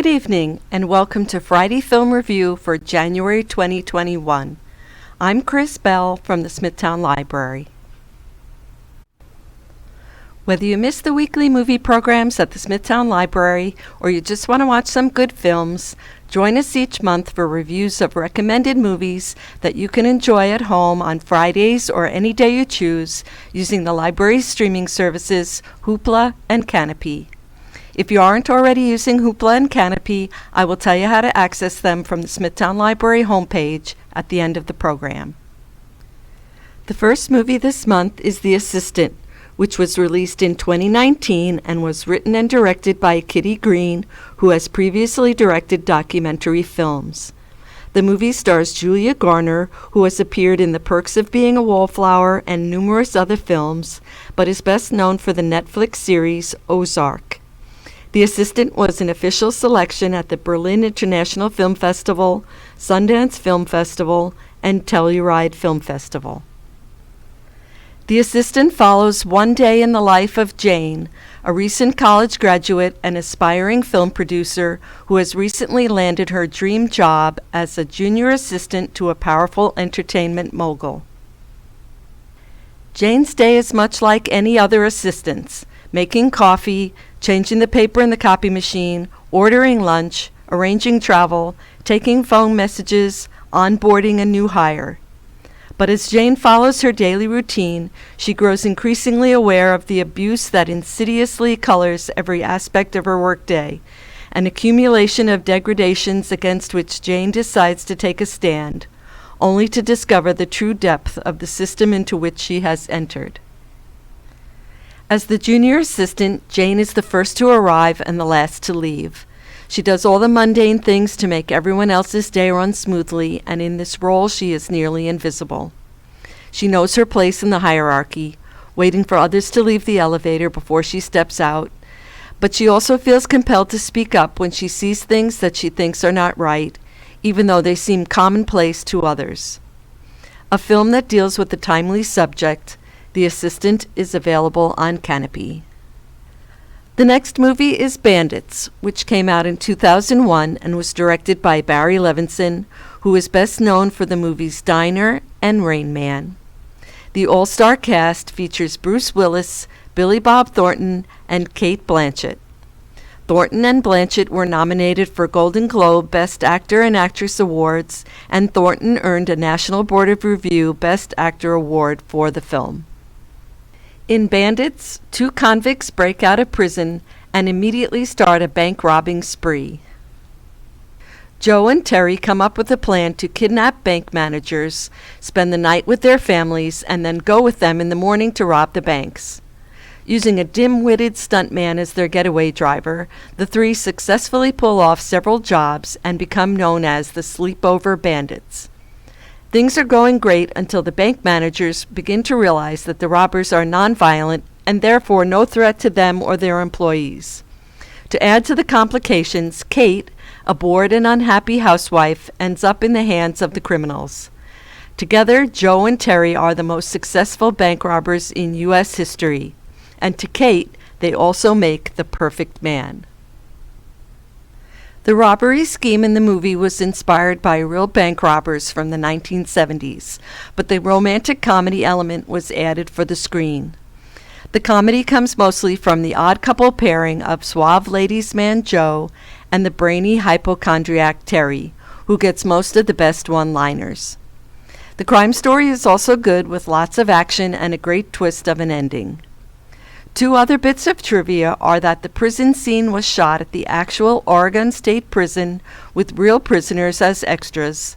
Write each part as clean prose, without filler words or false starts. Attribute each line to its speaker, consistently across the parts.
Speaker 1: Good evening, and welcome to Friday Film Review for January 2021. I'm Chris Bell from the Smithtown Library. Whether you miss the weekly movie programs at the Smithtown Library or you just want to watch some good films, join us each month for reviews of recommended movies that you can enjoy at home on Fridays or any day you choose using the library's streaming services Hoopla and Canopy. If you aren't already using Hoopla and Canopy, I will tell you how to access them from the Smithtown Library homepage at the end of the program. The first movie this month is The Assistant, which was released in 2019 and was written and directed by Kitty Green, who has previously directed documentary films. The movie stars Julia Garner, who has appeared in The Perks of Being a Wallflower and numerous other films, but is best known for the Netflix series Ozark. The Assistant was an official selection at the Berlin International Film Festival, Sundance Film Festival, and Telluride Film Festival. The Assistant follows one day in the life of Jane, a recent college graduate and aspiring film producer who has recently landed her dream job as a junior assistant to a powerful entertainment mogul. Jane's day is much like any other assistant's, making coffee, changing the paper in the copy machine, ordering lunch, arranging travel, taking phone messages, onboarding a new hire. But as Jane follows her daily routine, she grows increasingly aware of the abuse that insidiously colors every aspect of her workday, an accumulation of degradations against which Jane decides to take a stand, only to discover the true depth of the system into which she has entered. As the junior assistant, Jane is the first to arrive and the last to leave. She does all the mundane things to make everyone else's day run smoothly, and in this role she is nearly invisible. She knows her place in the hierarchy, waiting for others to leave the elevator before she steps out, but she also feels compelled to speak up when she sees things that she thinks are not right, even though they seem commonplace to others. A film that deals with the timely subject, The Assistant, is available on Canopy. The next movie is Bandits, which came out in 2001 and was directed by Barry Levinson, who is best known for the movies Diner and Rain Man. The all-star cast features Bruce Willis, Billy Bob Thornton, and Cate Blanchett. Thornton and Blanchett were nominated for Golden Globe Best Actor and Actress Awards, and Thornton earned a National Board of Review Best Actor Award for the film. In Bandits, two convicts break out of prison and immediately start a bank-robbing spree. Joe and Terry come up with a plan to kidnap bank managers, spend the night with their families, and then go with them in the morning to rob the banks. Using a dim-witted stuntman as their getaway driver, the three successfully pull off several jobs and become known as the Sleepover Bandits. Things are going great until the bank managers begin to realize that the robbers are nonviolent and therefore no threat to them or their employees. To add to the complications, Kate, a bored and unhappy housewife, ends up in the hands of the criminals. Together, Joe and Terry are the most successful bank robbers in U.S. history, and to Kate, they also make the perfect man. The robbery scheme in the movie was inspired by real bank robbers from the 1970s, but the romantic comedy element was added for the screen. The comedy comes mostly from the odd couple pairing of suave ladies' man Joe and the brainy hypochondriac Terry, who gets most of the best one-liners. The crime story is also good, with lots of action and a great twist of an ending. Two other bits of trivia are that the prison scene was shot at the actual Oregon State Prison with real prisoners as extras,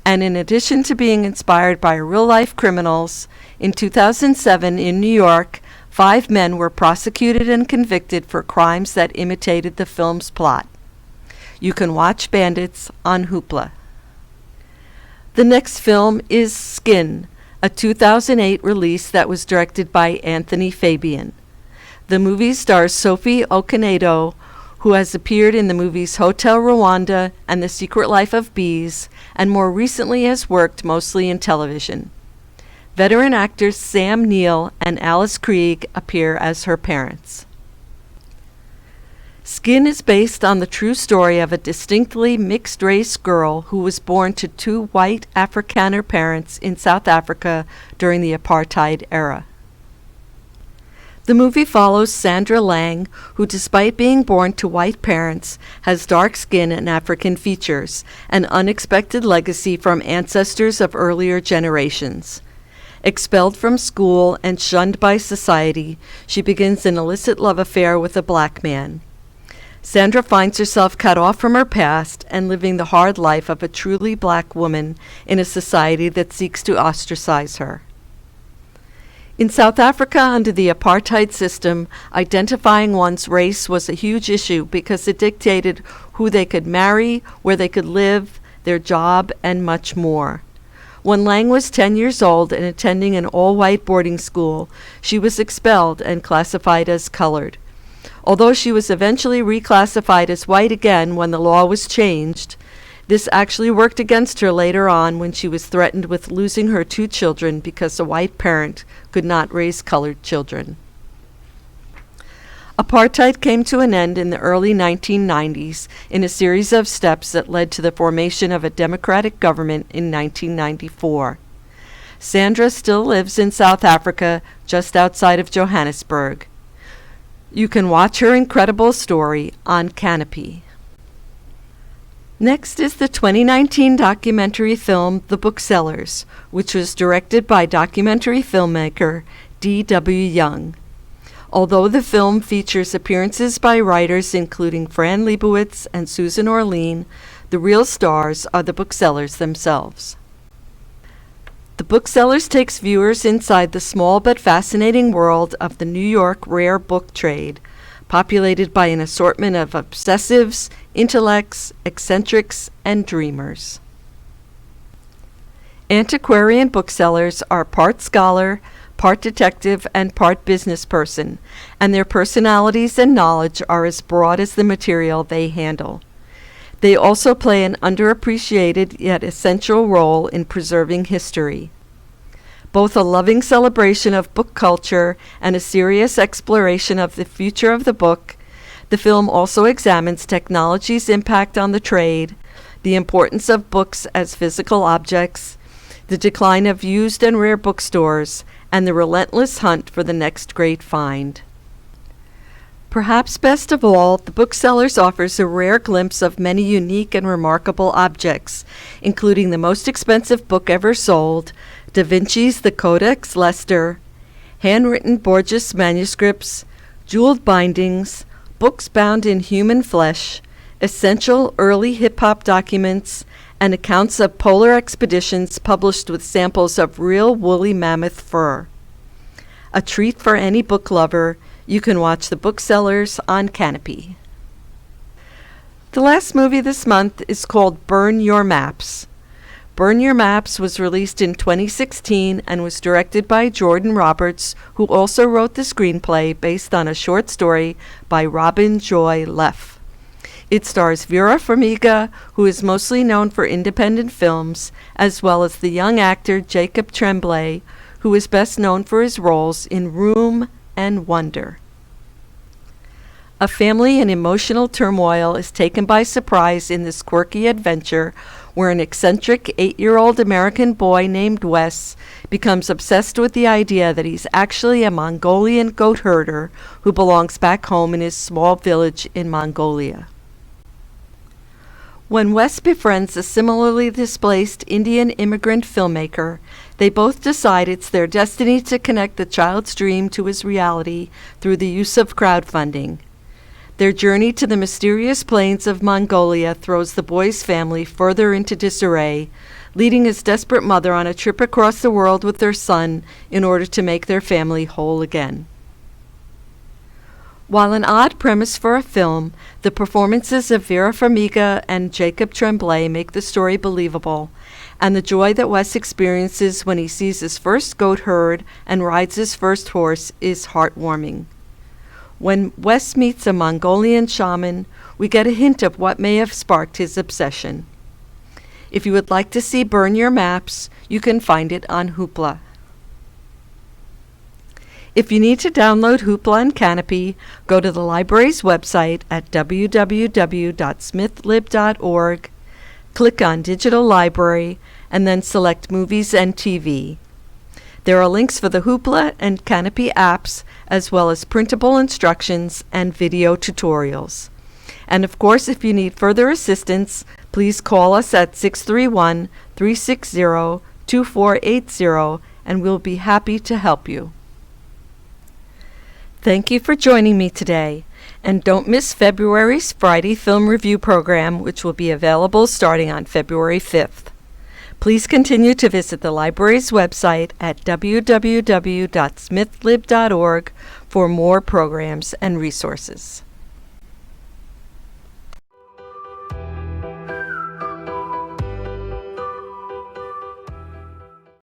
Speaker 1: and in addition to being inspired by real-life criminals, in 2007 in New York, 5 men were prosecuted and convicted for crimes that imitated the film's plot. You can watch Bandits on Hoopla. The next film is Skin, a 2008 release that was directed by Anthony Fabian. The movie stars Sophie Okonedo, who has appeared in the movies Hotel Rwanda and The Secret Life of Bees, and more recently has worked mostly in television. Veteran actors Sam Neill and Alice Krieg appear as her parents. Skin is based on the true story of a distinctly mixed-race girl who was born to two white Afrikaner parents in South Africa during the apartheid era. The movie follows Sandra Lang, who despite being born to white parents, has dark skin and African features, an unexpected legacy from ancestors of earlier generations. Expelled from school and shunned by society, she begins an illicit love affair with a black man. Sandra finds herself cut off from her past and living the hard life of a truly black woman in a society that seeks to ostracize her. In South Africa, under the apartheid system, identifying one's race was a huge issue because it dictated who they could marry, where they could live, their job, and much more. When Lang was 10 years old and attending an all-white boarding school, she was expelled and classified as colored. Although she was eventually reclassified as white again when the law was changed, this actually worked against her later on when she was threatened with losing her 2 children because a white parent could not raise colored children. Apartheid came to an end in the early 1990s in a series of steps that led to the formation of a democratic government in 1994. Sandra still lives in South Africa, just outside of Johannesburg. You can watch her incredible story on Canopy. Next is the 2019 documentary film The Booksellers, which was directed by documentary filmmaker D.W. Young. Although the film features appearances by writers including Fran Lebowitz and Susan Orlean, the real stars are the booksellers themselves. The Booksellers takes viewers inside the small but fascinating world of the New York rare book trade, populated by an assortment of obsessives, intellects, eccentrics, and dreamers. Antiquarian booksellers are part scholar, part detective, and part business person, and their personalities and knowledge are as broad as the material they handle. They also play an underappreciated yet essential role in preserving history. Both a loving celebration of book culture and a serious exploration of the future of the book, the film also examines technology's impact on the trade, the importance of books as physical objects, the decline of used and rare bookstores, and the relentless hunt for the next great find. Perhaps best of all, The Booksellers offers a rare glimpse of many unique and remarkable objects, including the most expensive book ever sold, Da Vinci's The Codex Leicester, handwritten Borges manuscripts, jeweled bindings, books bound in human flesh, essential early hip-hop documents, and accounts of polar expeditions published with samples of real woolly mammoth fur. A treat for any book lover. You can watch The Booksellers on Canopy. The last movie this month is called Burn Your Maps. Burn Your Maps was released in 2016 and was directed by Jordan Roberts, who also wrote the screenplay based on a short story by Robin Joy Leff. It stars Vera Farmiga, who is mostly known for independent films, as well as the young actor Jacob Tremblay, who is best known for his roles in Room and Wonder. A family in emotional turmoil is taken by surprise in this quirky adventure where an eccentric 8-year-old American boy named Wes becomes obsessed with the idea that he's actually a Mongolian goat herder who belongs back home in his small village in Mongolia. When Wes befriends a similarly displaced Indian immigrant filmmaker, they both decide it's their destiny to connect the child's dream to his reality through the use of crowdfunding. Their journey to the mysterious plains of Mongolia throws the boy's family further into disarray, leading his desperate mother on a trip across the world with their son in order to make their family whole again. While an odd premise for a film, the performances of Vera Farmiga and Jacob Tremblay make the story believable, and the joy that Wes experiences when he sees his first goat herd and rides his first horse is heartwarming. When Wes meets a Mongolian shaman, we get a hint of what may have sparked his obsession. If you would like to see Burn Your Maps, you can find it on Hoopla. If you need to download Hoopla and Canopy, go to the library's website at www.smithlib.org, click on Digital Library, and then select Movies and TV. There are links for the Hoopla and Canopy apps, as well as printable instructions and video tutorials. And of course, if you need further assistance, please call us at 631-360-2480, and we'll be happy to help you. Thank you for joining me today, and don't miss February's Friday Film Review program, which will be available starting on February 5th. Please continue to visit the library's website at www.smithlib.org for more programs and resources.